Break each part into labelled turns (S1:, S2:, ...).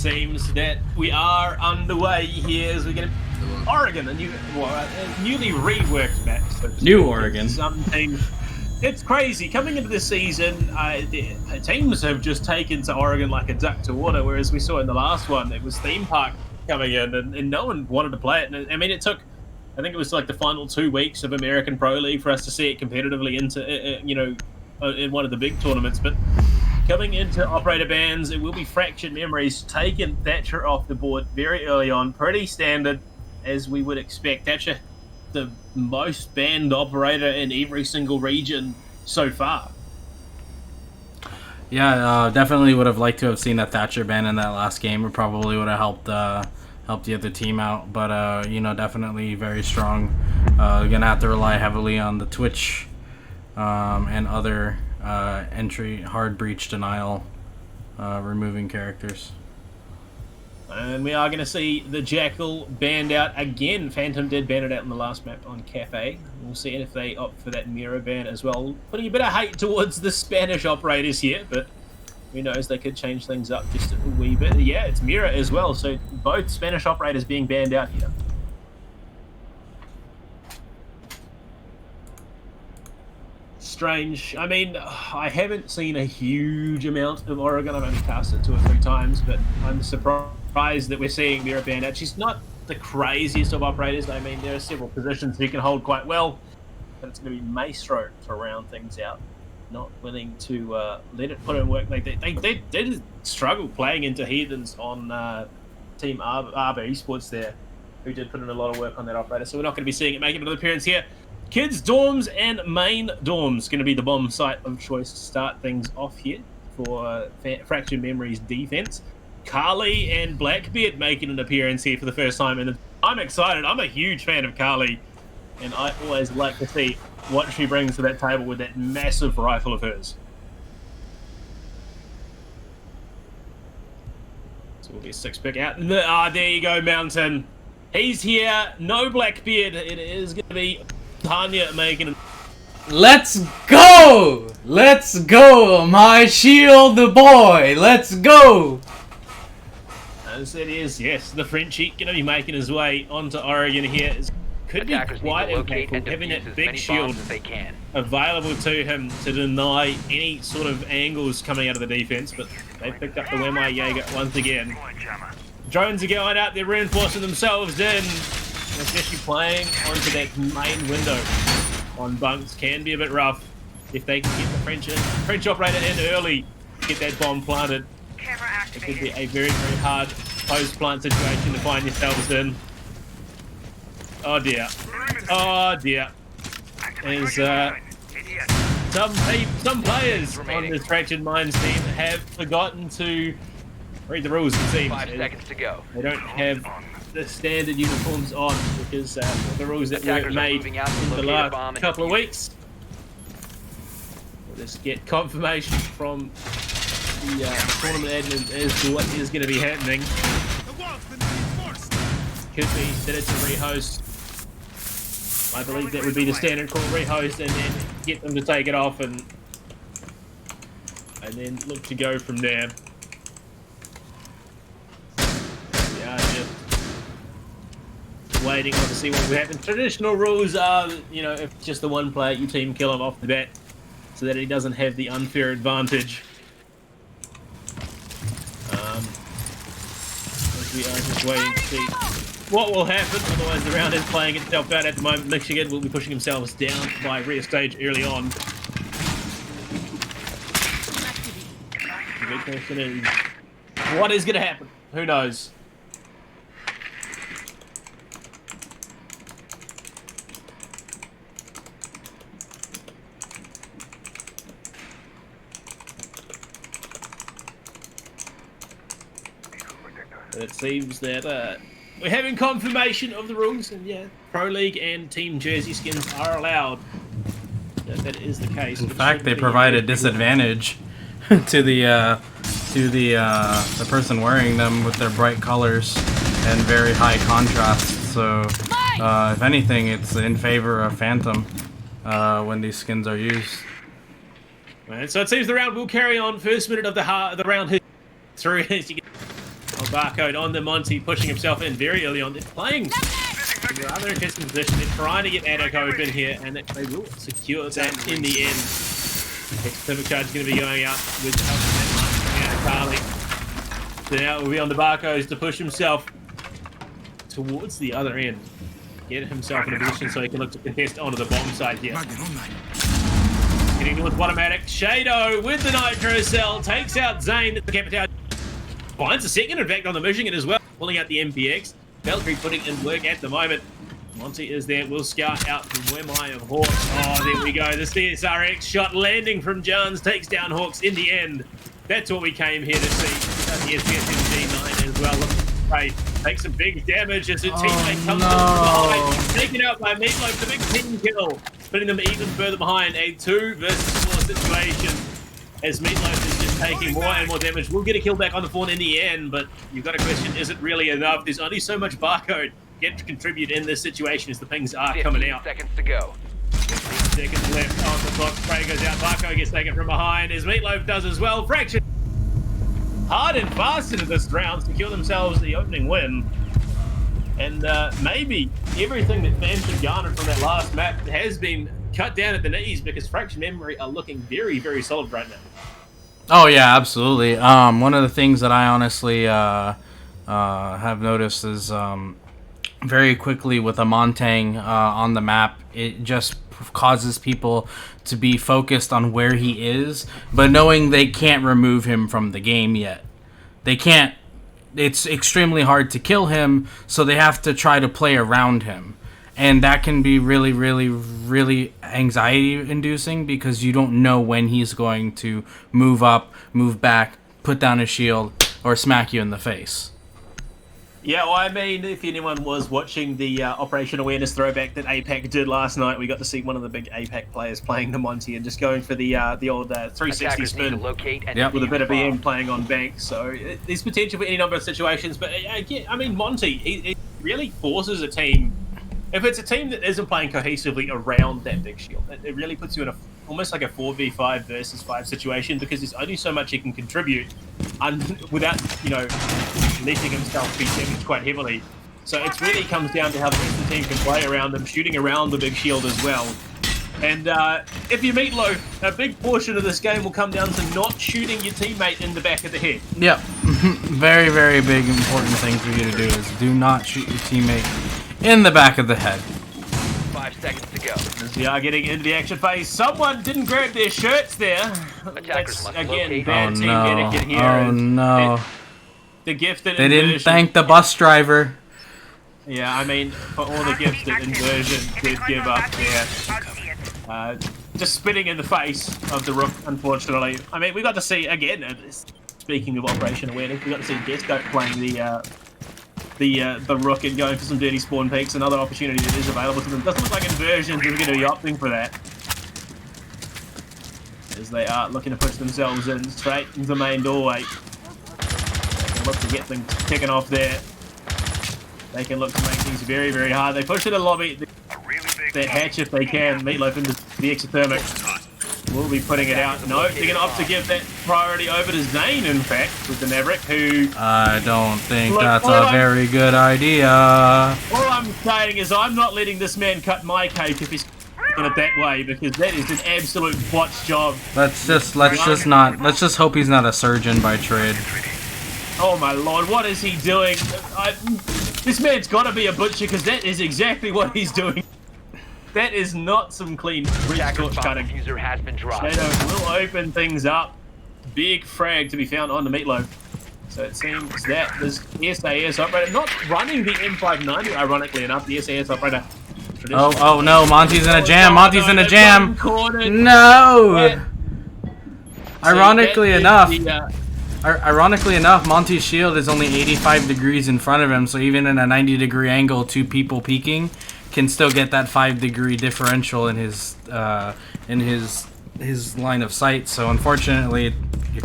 S1: seems that we are underway here as we're going to Oregon, a newly reworked map. So
S2: New Oregon.
S1: Some teams, it's crazy. Coming into the season, the teams have just taken to Oregon like a duck to water, whereas we saw in the last one, it was theme park coming in and no one wanted to play it. And I mean, it took, I think it was like the final 2 weeks of American Pro League for us to see it competitively into, in one of the big tournaments. But coming into operator bans, it will be Fractured Memories taking Thatcher off the board very early on. Pretty standard, as we would expect. Thatcher, the most banned operator in every single region so far.
S2: Yeah, definitely would have liked to have seen that Thatcher ban in that last game. It probably would have helped the other team out. But definitely very strong. Gonna have to rely heavily on the Twitch and other entry hard breach denial removing characters.
S1: And we are going to see the Jackal banned out again. Phantom did ban it out in the last map on Cafe. We'll see if they opt for that Mira ban as well. Putting a bit of hate towards the Spanish operators here, but who knows, they could change things up just a wee bit. Yeah, it's Mira as well, so both Spanish operators being banned out here. Strange. I mean, I haven't seen a huge amount of Oregon. I've only cast it 2 or 3 times, but I'm surprised that we're seeing Mira banned out. She's not the craziest of operators. I mean, there are several positions she can hold quite well, but it's going to be Maestro to round things out. Not willing to let it put in work. Like they did struggle playing into Heathens on Team Arbor Esports there, who did put in a lot of work on that operator. So we're not going to be seeing it make another appearance here. Kids dorms and main dorms going to be the bomb site of choice to start things off here for Fractured Memories defense. Carly and Blackbeard making an appearance here for the first time, and I'm excited. I'm a huge fan of Carly, and I always like to see what she brings to that table with that massive rifle of hers. So we'll get 6-pick out. There you go, Mountain. He's here. No Blackbeard. It is going to be Tanya making it.
S2: Let's go! Let's go, my shield boy! Let's go!
S1: As it is, yes, the Frenchie going to be making his way onto Oregon here. It could be quite impactful having that big shield available to him to deny any sort of angles coming out of the defense, but they picked up the Wemai Jaeger once again. Drones are going out, they're reinforcing themselves in. Especially playing onto that main window on bunks can be a bit rough. If they can get the French operator in early, get that bomb planted, it could be a very, very hard post-plant situation to find yourselves in. Oh dear. Oh dear. There's some players on this Fractured Minds team have forgotten to read the rules, it seems.
S3: 5 seconds to go.
S1: They don't have the standard uniforms on because the rules that were made in the last couple of weeks. We'll just get confirmation from the tournament admin as to what is going to be happening. Could be that it's a rehost. I believe that would be the standard call, rehost, and then get them to take it off and then look to go from there. Yeah, just waiting on to see what will happen. Traditional rules are, if just the one player, you team kill him off the bat so that he doesn't have the unfair advantage. As we are just waiting to see what will happen. Otherwise, the round is playing itself out at the moment. Michigan will be pushing themselves down by rear stage early on. The big question is, what is going to happen? Who knows? It seems that we're having confirmation of the rules, and yeah, Pro League and Team Jersey skins are allowed. That is the case.
S2: In fact, they provide a disadvantage to the person wearing them with their bright colors and very high contrast. So, if anything, it's in favor of Phantom when these skins are used.
S1: Right, so it seems the round will carry on. First minute of the round through as you get Barcode on the Monty, pushing himself in very early on. They're playing in a rather interesting position. They're trying to get Attic open here, and they will secure that in the end. Perfect charge is going to be going out with coming out of Carly. So now it will be on the Barcodes to push himself towards the other end. Get himself in a position so he can look to contest onto the bomb side here. Getting towards Bottomatic. Shado with the Nitro Cell takes out Zane. The Capital finds a second, in fact, on the Michigan as well. Pulling out the MPX. Valkyrie putting in work at the moment. Monty is there. Will scout out from Wemai of Hawks. Oh, there we go. The CSRX shot landing from Johns takes down Hawks in the end. That's what we came here to see. The SPS in G9 as well. Right. Takes some big damage as a teammate comes behind. Taken out by Meatloaf, the big team kill. Putting them even further behind. A 2 versus 4 situation. As Meatloaf is just taking more and more damage. We'll get a kill back on the Fawn in the end, but you've got a question, is it really enough? There's only so much Barcode get to contribute in this situation as the pings are coming out.
S3: 15 seconds to go.
S1: 15 seconds left on the clock. Spray goes out. Barcode gets taken from behind as Meatloaf does as well. Fraction hard and fast into this round, secure themselves the opening win. And maybe everything that fans have garnered from that last map has been cut down at the knees because Fraction Memory are looking very, very solid right now.
S2: Oh yeah, absolutely. One of the things that I honestly have noticed is very quickly with a Montang on the map, it just causes people to be focused on where he is, but knowing they can't remove him from the game yet. They can't. It's extremely hard to kill him, so they have to try to play around him. And that can be really, really, really anxiety-inducing because you don't know when he's going to move up, move back, put down his shield, or smack you in the face.
S1: Yeah, well, I mean, if anyone was watching the Operation Awareness throwback that APAC did last night, we got to see one of the big APAC players playing the Monty and just going for the old 360 spin with a bit of BM playing on bank. So there's potential for any number of situations. But again, I mean, Monty, he really forces a team. If it's a team that isn't playing cohesively around that big shield, it really puts you in almost like a 4v5 versus 5 situation because there's only so much he can contribute without, letting himself be damaged quite heavily. So it really comes down to how the rest of the team can play around them, shooting around the big shield as well. And if you Meatloaf, a big portion of this game will come down to not shooting your teammate in the back of the head.
S2: Yep. Very, very big important thing for you to do is do not shoot your teammate in the back of the head.
S3: 5 seconds to go.
S1: As we are getting into the action phase, someone didn't grab their shirts there. That's, again, bad team etiquette here.
S2: Oh no.
S1: The gift that
S2: they didn't thank the bus driver.
S1: Yeah, I mean, for all the gifts that Inversion did give up there. Just spitting in the face of the Rook, unfortunately. I mean, we got to see, again, speaking of Operation Awareness, we got to see Guestgoat playing the Rook and going for some dirty spawn peaks, another opportunity that is available to them. Doesn't look like Inversions is going to be opting for that. As they are looking to push themselves in straight into the main doorway. They can look to get things kicking off there. They can look to make things very, very hard. They push it in the lobby. That hatch if they can. Meatloaf into the exothermic. We'll be putting it out. No, they're going to opt to give that priority over to Zane, in fact, with the Maverick, who...
S2: I don't think that's a very good idea.
S1: All I'm saying is I'm not letting this man cut my cake if he's doing it that way, because that is an absolute botch job.
S2: Let's just hope he's not a surgeon by trade.
S1: Oh my lord, what is he doing? This man's got to be a butcher, because that is exactly what he's doing. That is not some clean torch cutting. Shadow will open things up. Big frag to be found on the Meatloaf. So it seems that this SAS operator, not running the M590, ironically enough, the SAS operator.
S2: Oh no, Monty's in a jam, Monty's in a jam! No! Ironically enough, Monty's shield is only 85 degrees in front of him, so even in a 90-degree angle, 2 people peeking can still get that 5-degree differential in his line of sight. So unfortunately, you're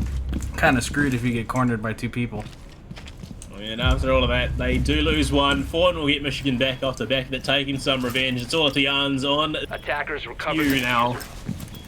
S2: kind of screwed if you get cornered by 2 people.
S1: And after all of that, they do lose one. Fawn will get Michigan back off the back of it, taking some revenge. It's all to Yarns on
S3: attackers recover
S1: you now.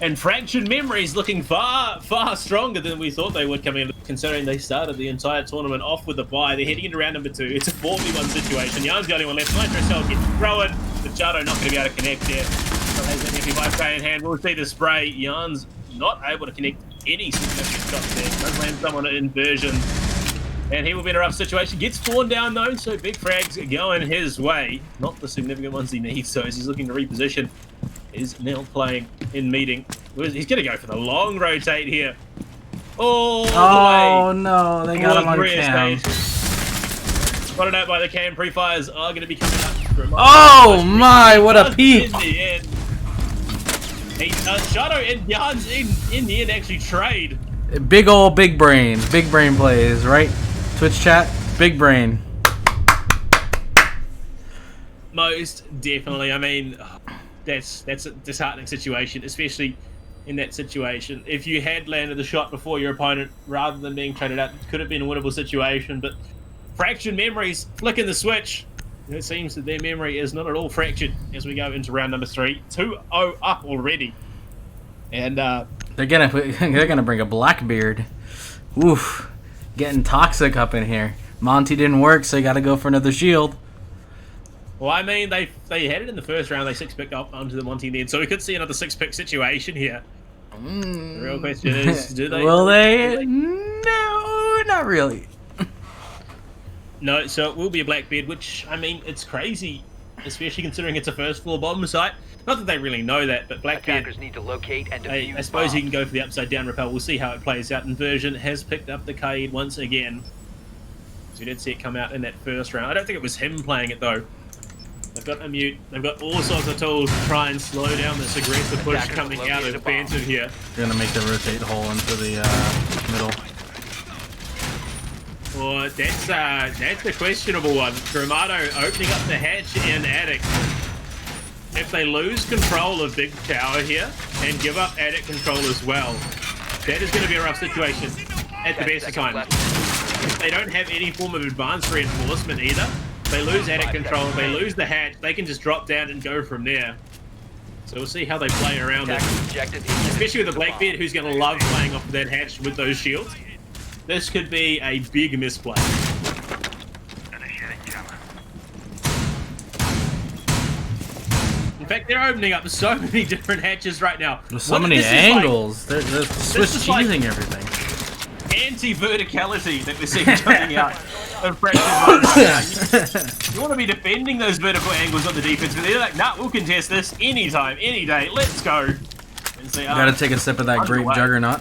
S1: And Fractured Memories looking far stronger than we thought they would come in, considering they started the entire tournament off with a bye. They're heading into round number 2. It's a 4v1 situation. Yarn's the only one left. Nitro Cell gets thrown. Machado not going to be able to connect here. So has an empty life in hand. We'll see the spray. Yarn's not able to connect any significant shots there. Does land someone at inversion. And he will be in a rough situation. Gets fallen down though, so big frags going his way. Not the significant ones he needs, so as he's looking to reposition. Is now playing in meeting. He's going to go for the long rotate here. All the way.
S2: Oh no, they got him on cam.
S1: Spotted out by the cam. Pre-fires are going to be coming up.
S2: Oh my, what a peep.
S1: In the end. Shadow and Yarns in the end actually trade.
S2: Big brain plays, right? Twitch chat, big brain.
S1: Most definitely. I mean, that's a disheartening situation, especially in that situation. If you had landed the shot before your opponent, rather than being traded out, it could have been a winnable situation. But Fractured Memories flicking the switch. It seems that their memory is not at all fractured as we go into round number 3. 2-0 up already, and
S2: they're gonna bring a Blackbeard. Oof, getting toxic up in here. Monty didn't work, so you got to go for another shield.
S1: Well, I mean, they had it in the first round. They 6-picked up onto the Monty then, so we could see another 6-pick situation here. The real question is, do they?
S2: Will they? No, not really.
S1: No, so it will be a Blackbeard, which, I mean, it's crazy, especially considering it's a first floor bomb site. Not that they really know that, but Blackbeard,
S3: Attackers need to locate and defuse
S1: I suppose he
S3: bomb.
S1: can go for the upside down rappel. We'll see how it plays out. Inversion has picked up the Kaid once again. So we did see it come out in that first round. I don't think it was him playing it, though. They've got a mute. They've got all sorts of tools to try and slow down this aggressive push
S3: Attackers
S1: coming out
S3: located
S1: of
S3: a bomb.
S1: Phantom here.
S2: They're gonna make the rotate hole into the middle.
S1: Well, that's a questionable one. Gramato opening up the hatch in Attic. If they lose control of Big Tower here and give up Attic control as well, that is going to be a rough situation at the best of times. If they don't have any form of advanced reinforcement either, they lose Attic control, they lose the hatch, they can just drop down and go from there. So we'll see how they play around it. Especially with the Blackbeard, who's going to love playing off of that hatch with those shields. This could be a big misplay. In fact, they're opening up so many different hatches right now.
S2: There's so many angles. They're Swiss cheesing everything.
S1: Anti-verticality that we're seeing coming out of Fractured. You want to be defending those vertical angles on the defense, but they're like, nah, we'll contest this anytime, any day. Let's go. And say,
S2: Gotta take a sip of that grape Juggernaut.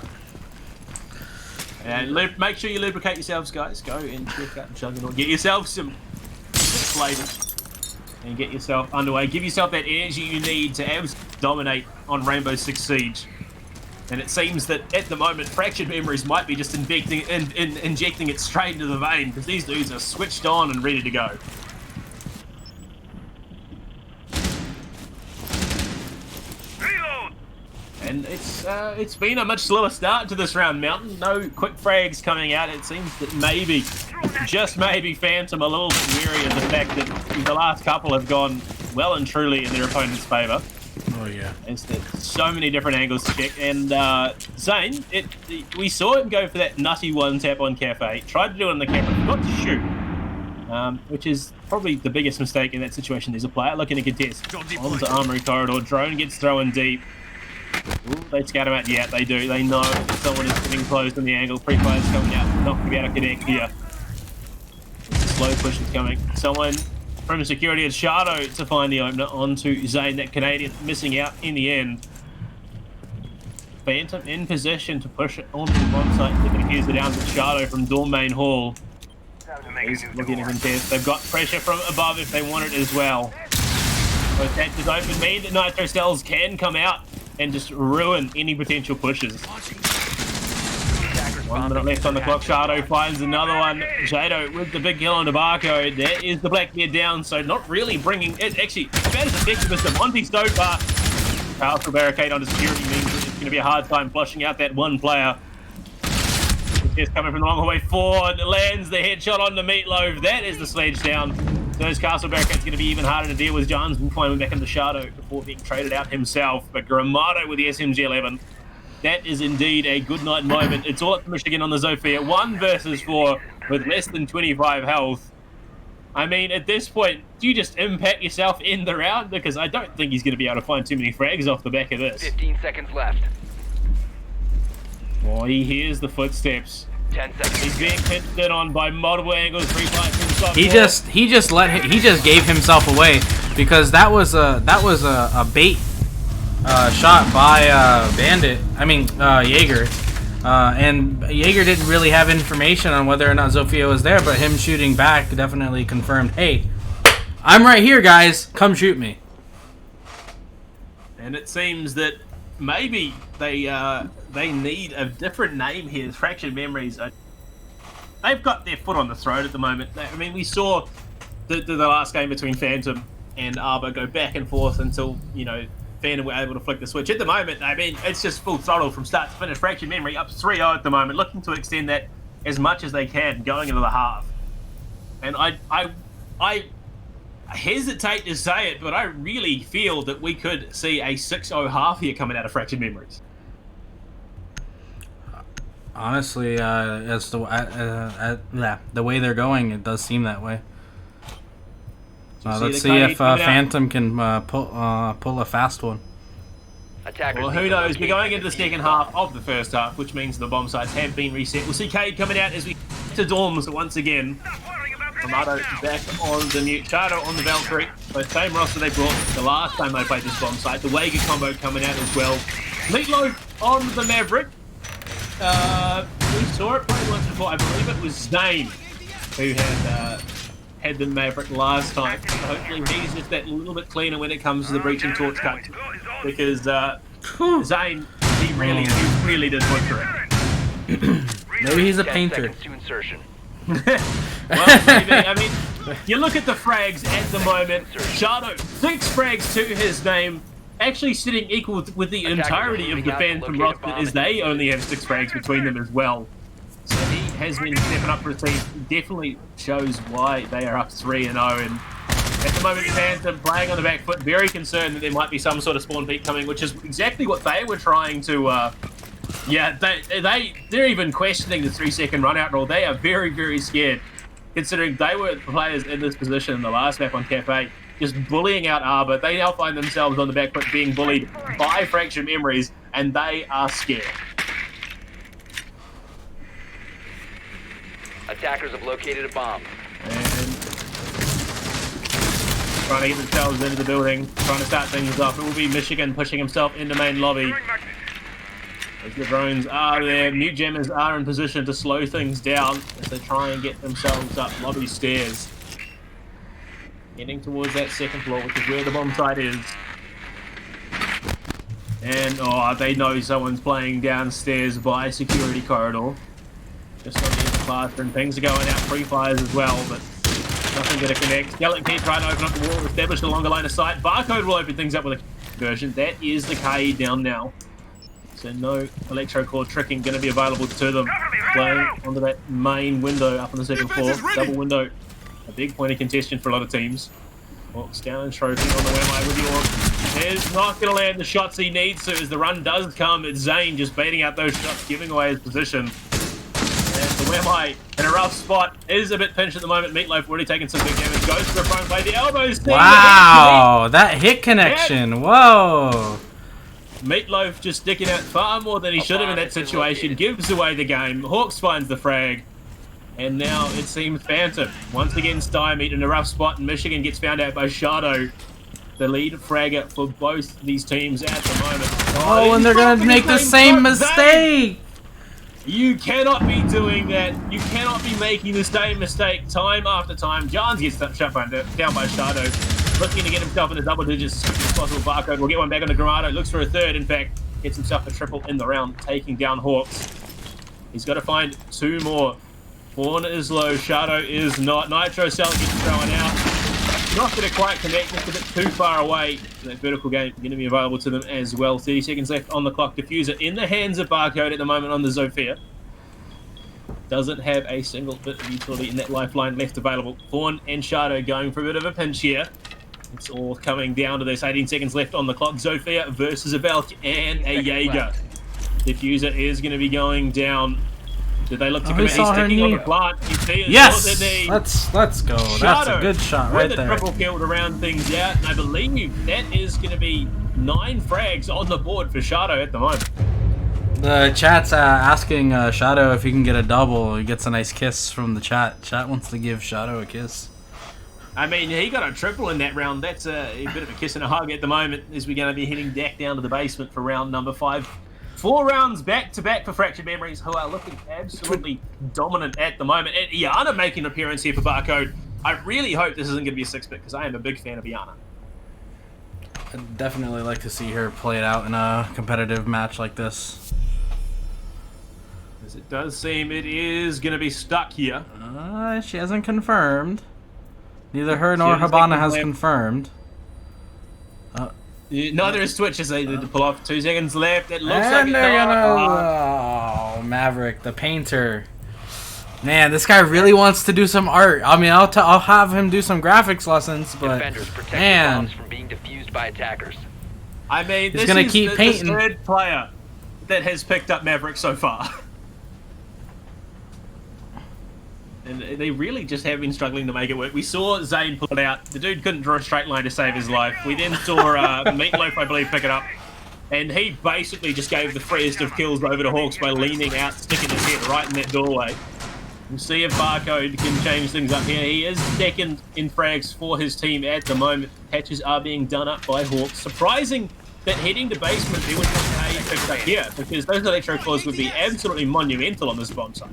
S1: And make sure you lubricate yourselves, guys. Go and check out Juggernaut. Get yourself some flavors and get yourself underway. Give yourself that energy you need to dominate on Rainbow Six Siege. And it seems that at the moment, Fractured Memories might be just injecting it straight into the vein, because these dudes are switched on and ready to go. And it's been a much slower start to this round, Mountain. No quick frags coming out. It seems that maybe, just maybe, Phantom a little weary of the fact that the last couple have gone well and truly in their opponent's favour.
S2: Oh yeah.
S1: There's so many different angles to check. And Zane, we saw him go for that nutty one tap on Cafe. Tried to do it on the camera, forgot to shoot. Which is probably the biggest mistake in that situation. There's a player looking to contest onto Armory Corridor. Drone gets thrown deep. Ooh, they scatter out. Yeah, they do. They know that someone is getting closed on the angle. Pre-fire's coming out. Not going to be able to connect here. Slow push is coming. Someone from security at Shadow to find the opener onto Zane. That Canadian missing out in the end. Phantom in position to push it onto the bomb site. They're going to use it down to Shadow from Domain Hall. He's looking to contest. They've got pressure from above if they want it as well. Both hatches open. Mean that Nitro Cells can come out and just ruin any potential pushes. 1 minute left on the clock. Shadow finds another one. Jado with the big kill on the barcode. There is the Blackbeard down, so not really bringing it. Actually, about as effective as the Monty so far. Powerful barricade on the security means that it's going to be a hard time flushing out that one player. Just coming from the long way forward. Lands the headshot on the Meatloaf. That is the sledge down. Those castle barricades going to be even harder to deal with. Johns will find him back in the shadow before being traded out himself. But Gramado with the SMG-11. That is indeed a good night moment. It's all up to Michigan on the Zofia. 1 versus 4 with less than 25 health. I mean, at this point, do you just impact yourself in the round? Because I don't think he's going to be able to find too many frags off the back of this.
S3: 15 seconds left.
S1: Oh, he hears the footsteps.
S3: 10 seconds.
S1: He's being pinched in on by multiple angles. 3 fights inside.
S2: He just gave himself away because that was a bait shot by Jaeger. And Jaeger didn't really have information on whether or not Zofia was there, but him shooting back definitely confirmed, hey, I'm right here, guys. Come shoot me.
S1: And it seems that maybe they need a different name here. Fractured Memories. They've got their foot on the throat at the moment. I mean, we saw the last game between Phantom and Arbor go back and forth until, you know, Phantom were able to flick the switch. At the moment, I mean, it's just full throttle from start to finish. Fractured Memory up 3-0 at the moment, looking to extend that as much as they can going into the half. And I hesitate to say it, but I really feel that we could see a 6-0 half here coming out of Fractured Memories.
S2: Honestly, as the way they're going, it does seem that way. Let's see if Phantom can pull a fast one.
S3: Attackers
S1: Well, who knows? We're going into the second half of the first half, which means the bomb sites have been reset. We'll see Cade coming out as we to dorms once again. Tomato back on the mute. Shadow on the Valkyrie. So same roster they brought the last time they played this bomb site. The Wager combo coming out as well. Meatloaf on the Maverick. We saw it play once before. I believe it was Zane who had the Maverick last time. So hopefully he's just that little bit cleaner when it comes to the breaching torch cut. Because Zane, he really does work for it.
S2: Maybe he's a
S3: 10
S2: painter.
S3: seconds to insertion.
S1: Well, maybe. I mean, you look at the frags at the moment. Shadow, 6 frags to his name. Actually sitting equal with the entirety of the Phantom roster, as they only have 6 frags between them as well. So he has been stepping up for his team. Definitely shows why they are up 3-0. And at the moment, Phantom playing on the back foot, very concerned that there might be some sort of spawn peak coming, which is exactly what they were trying to. They're even questioning the 3-second run out rule. They are very, very scared, considering they were the players in this position in the last map on Cafe, just bullying out Arbor. They now find themselves on the back foot being bullied by Fractured Memories, and they are scared.
S3: Attackers have located a bomb.
S1: And trying to get themselves into the building, trying to start things off. It will be Michigan pushing himself into main lobby. As the drones are there, Mute Jammers are in position to slow things down as they try and get themselves up lobby stairs. Heading towards that second floor, which is where the bomb site is. And, they know someone's playing downstairs by security corridor. Just on the end of the classroom. Things are going out, free fires as well, but nothing going to connect. Skeleton Key trying to open up the wall, establish a longer line of sight. Barcode will open things up with a conversion. That is the K down now. So no electro core tricking going to be available to them. Playing onto that main window up on the second floor. Double window. A big point of contention for a lot of teams. Walks down, trophy on the way with York. Is not going to land the shots he needs to as the run does come. It's Zane just baiting out those shots, giving away his position. And the Wemai in a rough spot is a bit pinched at the moment. Meatloaf already taking some big damage. Goes for a front play. The elbows.
S2: Wow, that hit connection. Whoa.
S1: Meatloaf just sticking out far more than he should have in that situation. Gives away the game. Hawks finds the frag. And now it seems Phantom once again stymied in a rough spot, and Michigan gets found out by Shadow, the lead fragger for both these teams at the moment.
S2: Oh, and they're going to make the same mistake!
S1: You cannot be doing that. You cannot be making the same mistake time after time. Johns gets shut down by Shadow, looking to get himself in the double digits as quickly as possible. Barcode will get one back on the Gramado, looks for a third, in fact, gets himself a triple in the round, taking down Hawks. He's got to find 2 more. Fawn is low, Shadow is not. Nitro Cell gets thrown out. Not going to quite connect, just a bit too far away. That vertical game going to be available to them as well. 30 seconds left on the clock. Diffuser in the hands of Barcode at the moment on the Zofia. doesn't have a single bit of utility in that lifeline left available. Fawn and Shadow going for a bit of a pinch here. It's all coming down to this. 18 seconds left on the clock. Zofia versus a Valk and a Jaeger. Diffuser is going to be going down. Did they look to commit? He's sticking on the plant.
S2: Yes! Let's go. That's a good shot right there.
S1: Triple kill to round things out. And I believe that is going to be 9 frags on the board for Shadow at the moment.
S2: The chat's asking Shadow if he can get a double. He gets a nice kiss from the chat. Chat wants to give Shadow a kiss.
S1: I mean, he got a triple in that round. That's a bit of a kiss and a hug at the moment as we're going to be heading back down to the basement for round number 5. 4 rounds back-to-back for Fractured Memories, who are looking absolutely dominant at the moment. And Iana making an appearance here for Barcode. I really hope this isn't going to be a 6-bit because I am a big fan of Iana.
S2: I'd definitely like to see her play it out in a competitive match like this.
S1: As it does seem it is going to be stuck here.
S2: She hasn't confirmed. Neither her nor Habana has confirmed.
S1: Neither is Twitch as they did to pull off. 2 seconds left. It looks
S2: and
S1: like
S2: they're gonna... Oh, Maverick, the painter. Man, this guy really wants to do some art. I mean, I'll have him do some graphics lessons, but
S3: Defenders protect
S2: man,
S3: bombs from being defused by attackers.
S1: I mean,
S2: he's gonna keep painting.
S1: The 3rd player that has picked up Maverick so far. And they really just have been struggling to make it work. We saw Zane pull it out. The dude couldn't draw a straight line to save his life. We then saw Meatloaf, I believe, pick it up. And he basically just gave the freest of kills over to Hawks by leaning out, sticking his head right in that doorway. We'll see if Barcode can change things up here. He is second in frags for his team at the moment. Patches are being done up by Hawks. Surprising that heading to basement, he would have picked up here, because those electro claws would be absolutely monumental on this bomb site.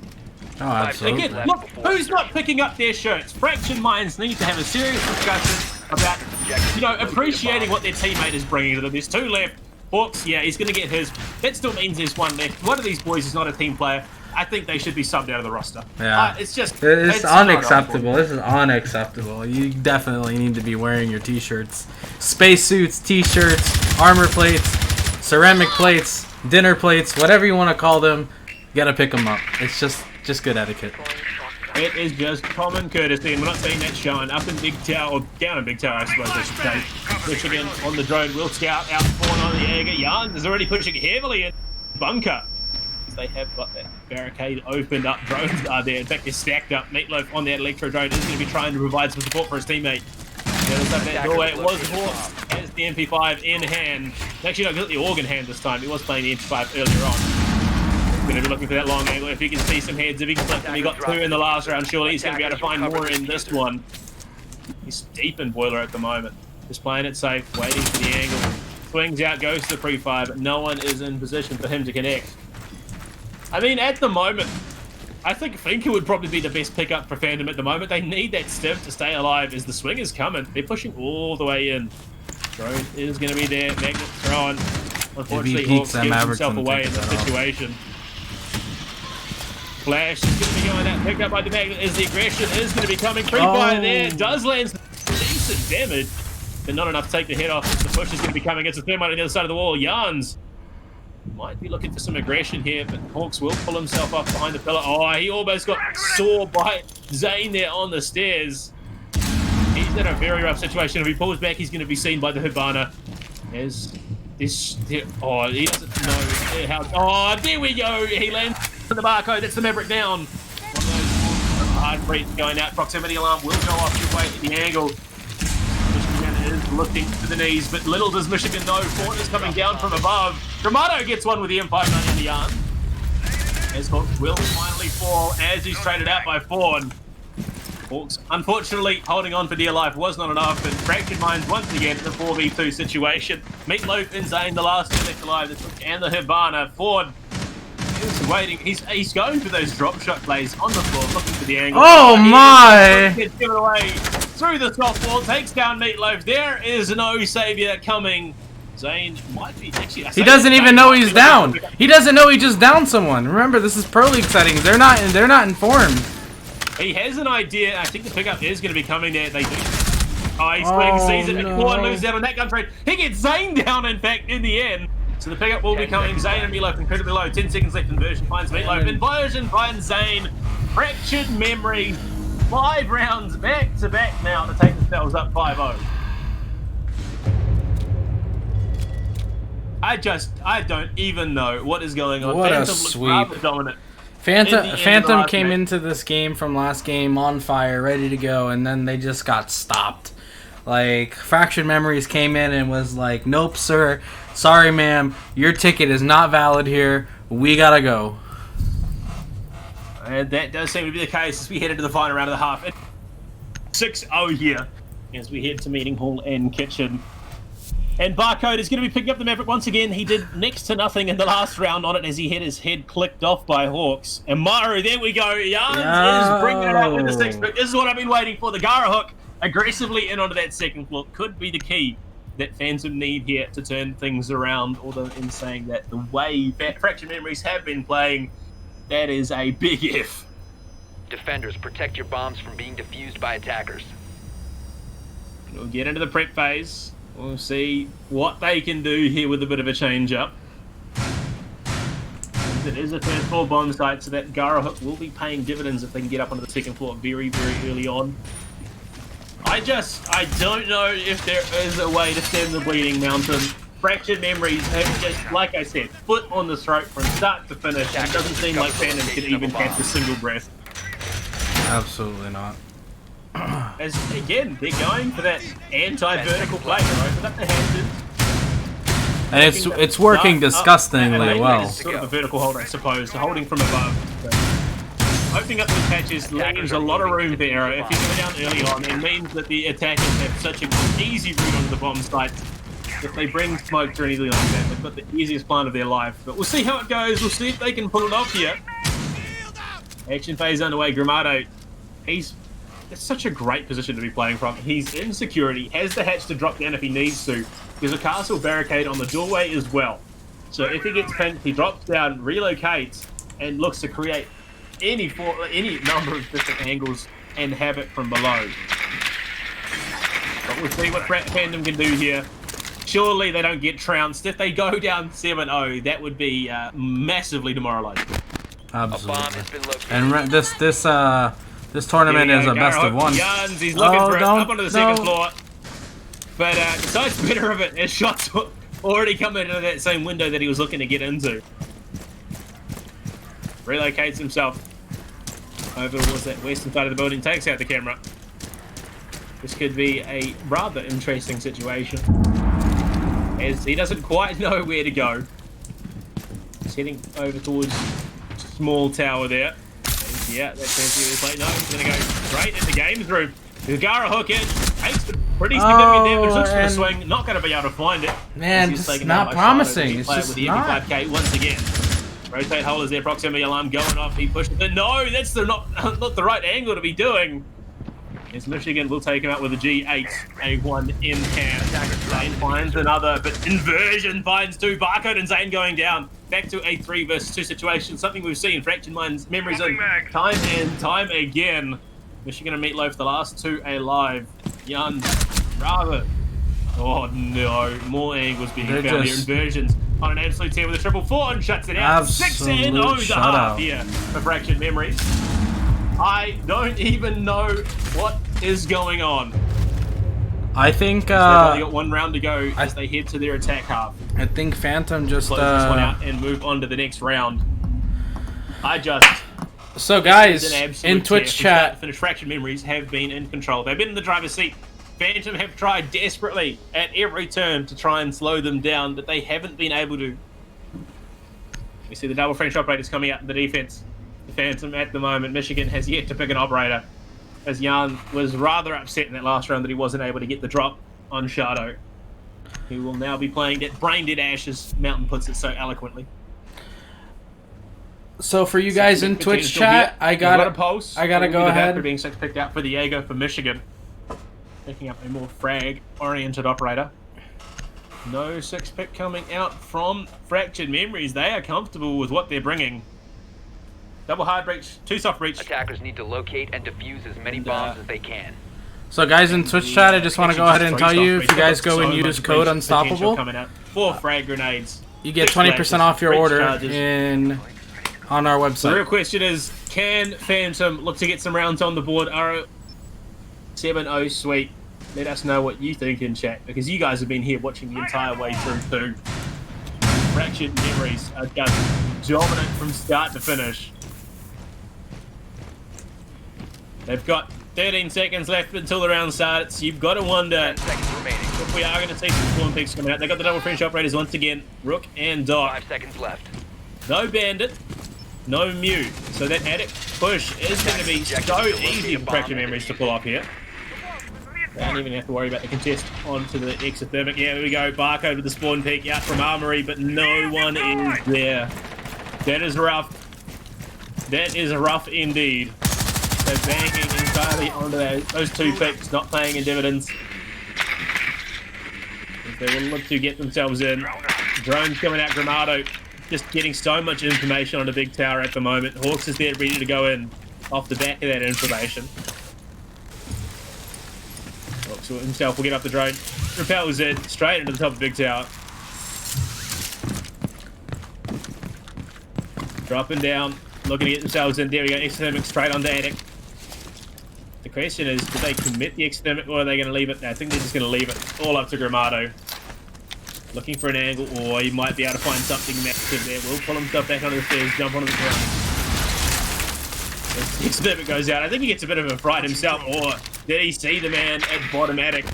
S2: Oh, absolutely.
S1: Again, look, who's not picking up their shirts? Fractured minds need to have a serious discussion about, appreciating what their teammate is bringing to them. There's 2 left. Hawks, yeah, he's going to get his. That still means there's 1 left. One of these boys is not a team player. I think they should be subbed out of the roster.
S2: Yeah. It's unacceptable. This is unacceptable. You definitely need to be wearing your t-shirts. Spacesuits, t-shirts, armor plates, ceramic plates, dinner plates, whatever you want to call them. You got to pick them up. It's just good etiquette.
S1: It is just common courtesy, and we're not seeing that showing up in Big Tower, or down in Big Tower, I suppose I should say. Michigan on the drone, will scout out Fawn on the Jaeger. Jans is already pushing heavily in bunker. They have got that barricade opened up. Drones are there. In fact, they're stacked up. Meatloaf on that electro drone is going to be trying to provide some support for his teammate. That doorway. It was Hawks has the MP5 in hand. Actually, no, he's got the organ hand this time. He was playing the MP5 earlier on. Going to be looking for that long angle. If he can see some heads, if he can flip them, he got 2 in the last round. Surely he's going to be able to find more in this one. He's deep in boiler at the moment. Just playing it safe, waiting for the angle. Swings out, goes to the pre-fire, but no one is in position for him to connect. I mean, at the moment, I think Finker would probably be the best pickup for Phantom at the moment. They need that stiff to stay alive as the swing is coming. They're pushing all the way in. Drone is going to be there. Magnet thrown. Unfortunately, Hawks gives himself away in this situation. Flash is going to be going out. Picked up by the Magnet as the aggression is going to be coming. Pre-fire there. Does land some decent damage, but not enough to take the head off. The push is going to be coming. It's a thermite on the other side of the wall. Jans might be looking for some aggression here, but Hawks will pull himself up behind the pillar. Oh, he almost got sawed by Zane there on the stairs. He's in a very rough situation. If he pulls back, he's going to be seen by the Hibana. There's this. Oh, he doesn't know how. Oh, there we go. He lands on the Barcode. That's the Maverick down. One of those hard breaths going out. Proximity alarm will go off your way at the angle. Is looking to the knees, but little does Michigan know. Fawn is coming down from above. Dramato gets one with the Empire Gun in the arm. As Hawks will finally fall as he's traded out by Fawn. Hawks, unfortunately, holding on for dear life was not enough, and Fractured Minds once again in the 4v2 situation. Meatloaf and Zane, the last two left alive, and the Hibana. Fawn is waiting. He's going for those drop shot plays on the floor, looking for the angle.
S2: Oh my!
S1: Gets given away through the top wall, takes down Meatloaf. There is no savior coming. Zane might be actually.
S2: He doesn't even know he's down. He doesn't know he just downed someone. Remember, this is Pro League settings. They're not informed.
S1: He has an idea. I think the pickup is going to be coming there. They do. Oh, he swings, sees it, and Fawn loses out on that gun trade. He gets Zane down, in fact, in the end. So the pickup will be coming. Zane and Meatloaf incredibly low. 10 seconds left. Inversion finds Meatloaf. Inversion finds Zane. Fractured Memory, 5 rounds back to back now to take themselves up 5-0. I don't even know what is going on.
S2: What a
S1: Phantom looked
S2: sweep.
S1: rather dominant.
S2: Phantom came into this game from last game on fire, ready to go, and then they just got stopped. Like, Fractured Memories came in and was like, nope, sir. Sorry, ma'am. Your ticket is not valid here. We gotta go.
S1: And that does seem to be the case as we head into the final round of the half. 6-0 here as we head to meeting hall and kitchen. And Barcode is going to be picking up the Maverick once again. He did next to nothing in the last round on it as he had his head clicked off by Hawks. And Maru, there we go. Yarns is bringing it out with the 6-pick. This is what I've been waiting for. The Gara hook aggressively in onto that second floor could be the key that Phantom need here to turn things around. Although in saying that, the way Fractured Memories have been playing, that is a big if.
S3: Defenders, protect your bombs from being defused by attackers.
S1: We'll get into the prep phase. We'll see what they can do here with a bit of a change-up. It is a first floor bomb site, so that Gara hook will be paying dividends if they can get up onto the second floor very, very early on. I don't know if there is a way to stem the bleeding mountain. Fractured Memories have just, like I said, foot on the throat from start to finish. It doesn't seem like Phantom can even catch a single breath.
S2: Absolutely not.
S1: As again, they're going for that anti-vertical play. They're open up the hands.
S2: And it's working disgustingly well.
S1: Sort of a vertical hold, I suppose, holding from above. So, opening up the patches leaves a lot of room there. If you go down early on, it means that the attackers have such an easy route onto the bomb site. If they bring smokes or anything like that, they've got the easiest plan of their life. But we'll see how it goes. We'll see if they can pull it off here. Action phase underway. Gramado, it's such a great position to be playing from. He's in security, has the hatch to drop down if he needs to. There's a castle barricade on the doorway as well. So if he gets pinked, he drops down, relocates, and looks to create any number of different angles and havoc from below. But we'll see what Phantom can do here. Surely they don't get trounced. If they go down 7-0, that would be massively demoralizing.
S2: Absolutely. And this tournament is a best of one.
S1: Yarns, he's looking for it up onto the second floor. But besides the better of it, his shots already come into that same window that he was looking to get into. Relocates himself over towards that western side of the building, takes out the camera. This could be a rather interesting situation, as he doesn't quite know where to go. He's heading over towards small tower there. Yeah, that turns to the play. No, he's going to go straight into games room. The Gara hook in, takes the pretty significant damage, looks for the swing, not going to be able to find it.
S2: Man, this is not promising. It's just
S1: with the
S2: not.
S1: MP5K once again. Rotate hole is there, proximity alarm going off, he pushes it. No, that's not the right angle to be doing. As Michigan will take him out with a G8, A1 in hand. Zane finds another, but Inversion finds two. Barcode and Zane going down. Back to a 3 versus 2 situation. Something we've seen Fractured Memories in time and time again. Michigan and Meatloaf, the last two alive. Young, rather. Oh no, more angles being found here. Inversions on an absolute tear with a 444 and shuts it out. 6-0 the half here for Fractured Memories. I don't even know what is going on.
S2: I think
S1: they've only got 1 round to go as they head to their attack half.
S2: I think Phantom just
S1: close this one out and move on to the next round.
S2: So guys, in Twitch chat,
S1: finish. Fractured Memories have been in control. They've been in the driver's seat. Phantom have tried desperately at every turn to try and slow them down, but they haven't been able to. We see the double French operators coming out in the defense. The Phantom at the moment, Michigan has yet to pick an operator, as Jan was rather upset in that last round that he wasn't able to get the drop on Shadow, who will now be playing that brain dead ash, as Mountain puts it so eloquently.
S2: So for you guys in Twitch chat, I gotta go ahead.
S1: Being picked out for the Jaeger for Michigan, picking up a more frag-oriented operator. No 6-pick coming out from Fractured Memories. They are comfortable with what they're bringing. Double hard breach, 2 soft breach.
S3: Attackers need to locate and defuse as many bombs as they can.
S2: So guys in Twitch chat, I just want to go ahead and tell you, if you guys go and use code Unstoppable,
S1: 4 frag grenades.
S2: You get 20% off your order on our
S1: The real
S2: website.
S1: question is, can Phantom look to get some rounds on the board? 7-0 sweep. Let us know what you think in chat, because you guys have been here watching the entire way through too. Fractured Memories are just dominant from start to finish. They've got 13 seconds left until the round starts. You've got to wonder
S3: 10 seconds remaining.
S1: if we are going to see some spawn picks coming out. They've got the double French operators once again. Rook and Doc.
S3: 5 seconds left.
S1: No Bandit. No Mew. So that addict push is going to be so easy for Fractured Memories to pull off here. They don't even have to worry about the contest onto the exothermic. Yeah, there we go. Barcode with the spawn peek out from Armory, but no one is there. That is rough. That is rough indeed. They're banking entirely onto those two picks, not paying in dividends. They will look to get themselves in. Drones coming out, Gramado just getting so much information on the big tower at the moment. Hawks is there ready to go in off the back of that information. Hawks himself will get up the drone. Repels it straight into the top of the big tower. Dropping down, looking to get themselves in. There we go, exothermic straight onto Attic. The question is, do they commit the exothermic or are they going to leave it? No, I think they're just going to leave it all up to Gramado. Looking for an angle, or he might be able to find something massive there. Will pull himself back onto the stairs, jump onto the ground. The exothermic goes out. I think he gets a bit of a fright himself, or did he see the man at bottom Attic?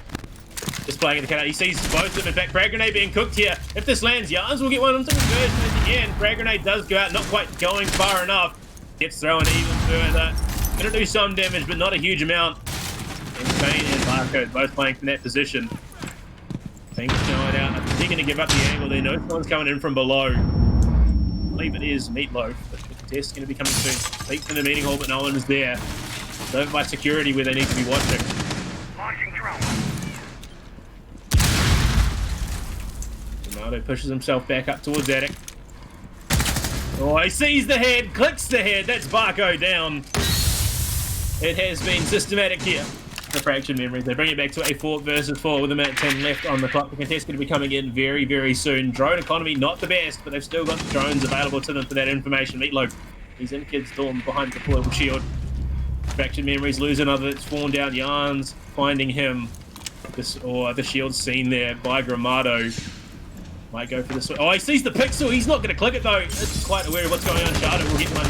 S1: Just playing in the cutout. He sees both of them. In fact, frag grenade being cooked here. If this lands, Yarns will get one of them to conversion again. Frag grenade does go out, not quite going far enough. Gets thrown even further. Gonna do some damage, but not a huge amount. Insane and Barcode both playing from that position. Things going out. I think they're gonna give up the angle. They know someone's coming in from below. I believe it is Meatloaf, but the contest's gonna be coming soon. Leaks in the meeting hall, but no one is there. Over by security where they need to be watching.
S4: Launching drone.
S1: Ronaldo pushes himself back up towards Attic. Oh, he sees the head, clicks the head. That's Barco down. It has been systematic here. The Fractured Memories. They bring it back to a 4 versus 4 with a minute 10 left on the clock. The contest going to be coming in very, very soon. Drone economy, not the best, but they've still got the drones available to them for that information. Meatloaf, he's in Kid's Storm behind the deployable shield. Fractured Memories lose another. It's fallen down. Yarns finding him. The shield's seen there by Gramado. Might go for this. Oh, he sees the pixel. He's not going to click it though. It's quite aware of what's going on. Shadow will get one.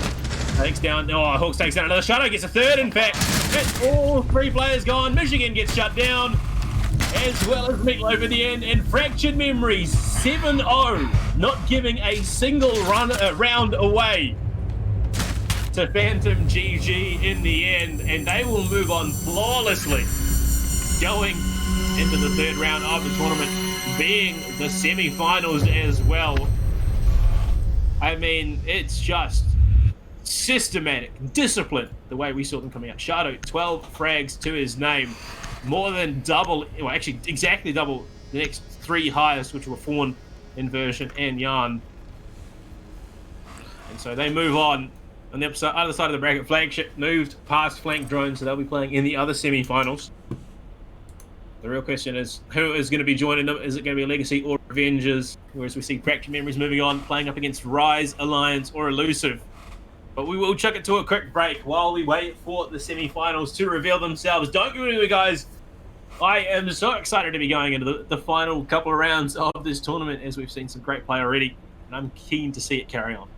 S1: Takes down. Oh, Hawks takes down another. Shadow gets a third. In fact, that's all 3 players gone. Michigan gets shut down, as well as Meatloaf at the end. And Fractured Memories 7-0, not giving a single round away to Phantom GG in the end, and they will move on flawlessly, going into the 3rd round of the tournament, being the semi-finals as well. I mean, it's just systematic, discipline, the way we saw them coming out. Shadow, 12 frags to his name, more than double, well, actually exactly double the next 3 highest, which were Fawn, Inversion, and Yarn. And so they move on. On the other side of the bracket, Flagship moved past Flank Drone, so they'll be playing in the other semi-finals. The real question is, who is going to be joining them? Is it going to be Legacy or Avengers? Whereas we see Fractured Memories moving on, playing up against Rise, Alliance, or Elusive. But we will chuck it to a quick break while we wait for the semi-finals to reveal themselves. Don't go anywhere, guys. I am so excited to be going into the final couple of rounds of this tournament, as we've seen some great play already, and I'm keen to see it carry on.